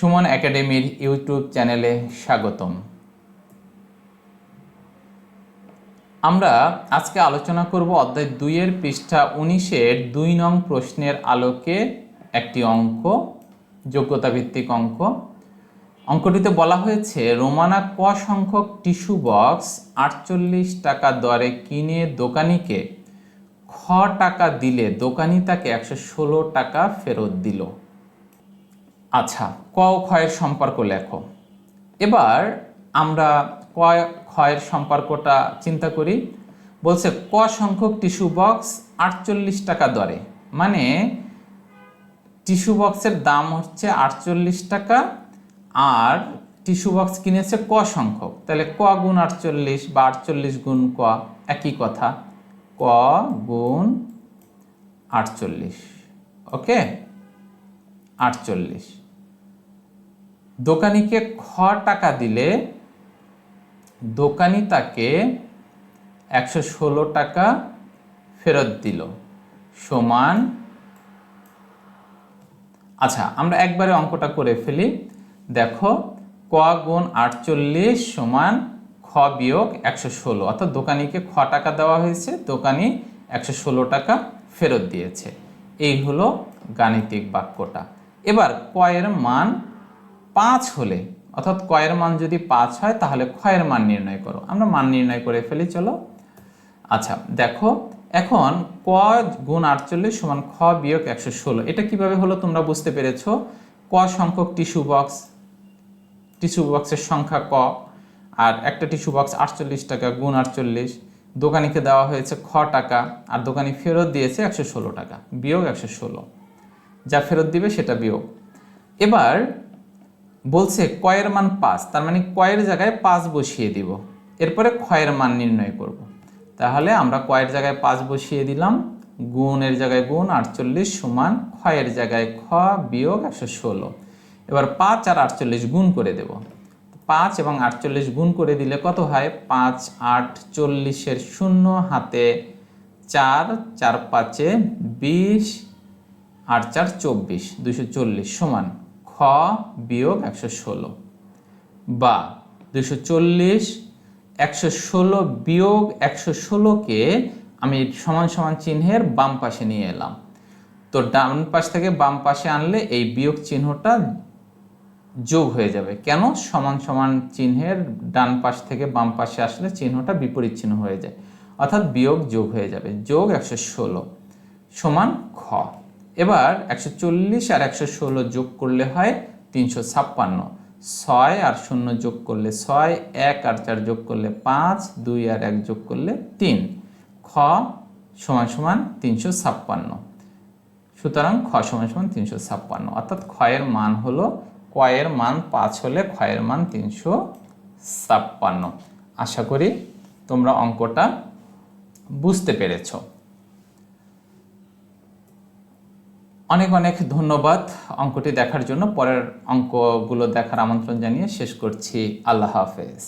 সুমন একাডেমির ইউটিউব চ্যানেলে স্বাগতম। আমরা আজকে আলোচনা করব অধ্যায় 2 এর পৃষ্ঠা 19-এর 2 নং প্রশ্নের আলোকে একটি অঙ্ক, যোগ্যতা ভিত্তিক অঙ্ক। অঙ্কটিতে বলা হয়েছে রোমানা ক সংখ্যক টিস্যু বক্স 48 টাকা দরে কিনে দোকানিকে খ টাকা দিলে দোকানি তাকে 116 টাকা ফেরত দিল। আচ্ছা, ক ও খ এর সম্পর্ক লেখো। এবার আমরা ক খ এর সম্পর্কটা চিন্তা করি। বলছে ক সংখ্যক টিস্যু বক্স 48 টাকা দরে, মানে টিস্যু বক্সের দাম হচ্ছে 48 টাকা আর টিস্যু বক্স কিনেছে ক সংখ্যক, তাহলে ক গুণ 48 বা 48 গুণ ক একই কথা, ক গুণ 48। ওকে, 48। দোকানিকে খ টাকা দিলে দোকানি তাকে 116 টাকা ফেরত দিল সমান। আচ্ছা, আমরা একবারে অঙ্কটা করে ফেলি। দেখো, ক গুণ 48 সমান খ বিয়োগ 116, অর্থাৎ দোকানিকে খ টাকা দেওয়া হয়েছে, দোকানি 116 টাকা ফেরত দিয়েছে। এই হলো গাণিতিক বাক্যটা। এবার ক এর মান 5 হলে, অর্থাৎ ক এর মান যদি 5 হয় তাহলে খ এর মান নির্ণয় করো। আমরা মান নির্ণয় করে ফেলি, চলো। আচ্ছা দেখো, এখন ক গুণ 48 সমান খ বিয়োগ 116, এটা কিভাবে হলো তোমরা বুঝতে পেরেছো। ক সংখ্যক টিস্যু বক্সের সংখ্যা ক, আর একটা টিস্যু বক্স 48 টাকা গুণ 48, দোকানিকে দেওয়া হয়েছে খ টাকা আর দোকানি ফেরত দিয়েছে 116 টাকা, বিয়োগ 116, যা ফেরত দিবে সেটা বিয়োগ। এবার বলছে ক এর মান 5, তার মানে ক এর জায়গায় 5 বসিয়ে দিব, এরপরে খ এর মান নির্ণয় করব। তাহলে আমরা ক এর জায়গায় 5 বসিয়ে দিলাম, গুণের জায়গায় গুণ 48 সমান খ এর জায়গায় খ বিয়োগ 116। এবার 5 আর 48 গুণ করে দেব। 5 এবং 48 গুণ করে দিলে কত হয়? 5 8 40-এর 0 হাতে 4, 4 5-এ 20, 8 4 24, 240 সমান খ বিয়োগ 116, বা 240 116 বিয়োগ 116-কে আমি সমান সমান চিহ্নের বাম পাশে নিয়ে এলাম। তো ডান পাশ থেকে বাম পাশে আনলে এই বিয়োগ চিহ্নটা যোগ হয়ে যাবে। কেন? সমান সমান চিহ্নের ডান পাশ থেকে বাম পাশে আসলে চিহ্নটা বিপরীত চিহ্ন হয়ে যায়, অর্থাৎ বিয়োগ যোগ হয়ে যাবে। যোগ 116 সমান খ। এবার 140 আর 116 যোগ করলে হয় 356, 6 আর 0 যোগ করলে 6, 1 আর 4 যোগ করলে 5, 2 আর 1 যোগ করলে 3, খ সমান সমান 356। সুতরাং খ সমান সমান 356, অর্থাৎ খ এর মান হলো, ক এর মান 5 হলে খ এর মান 356। আশা করি তোমরা অঙ্কটা বুঝতে পেরেছ। অনেক অনেক ধন্যবাদ অঙ্কটি দেখার জন্য। পরের অঙ্কগুলো দেখার আমন্ত্রণ জানিয়ে শেষ করছি। আল্লাহ হাফেজ।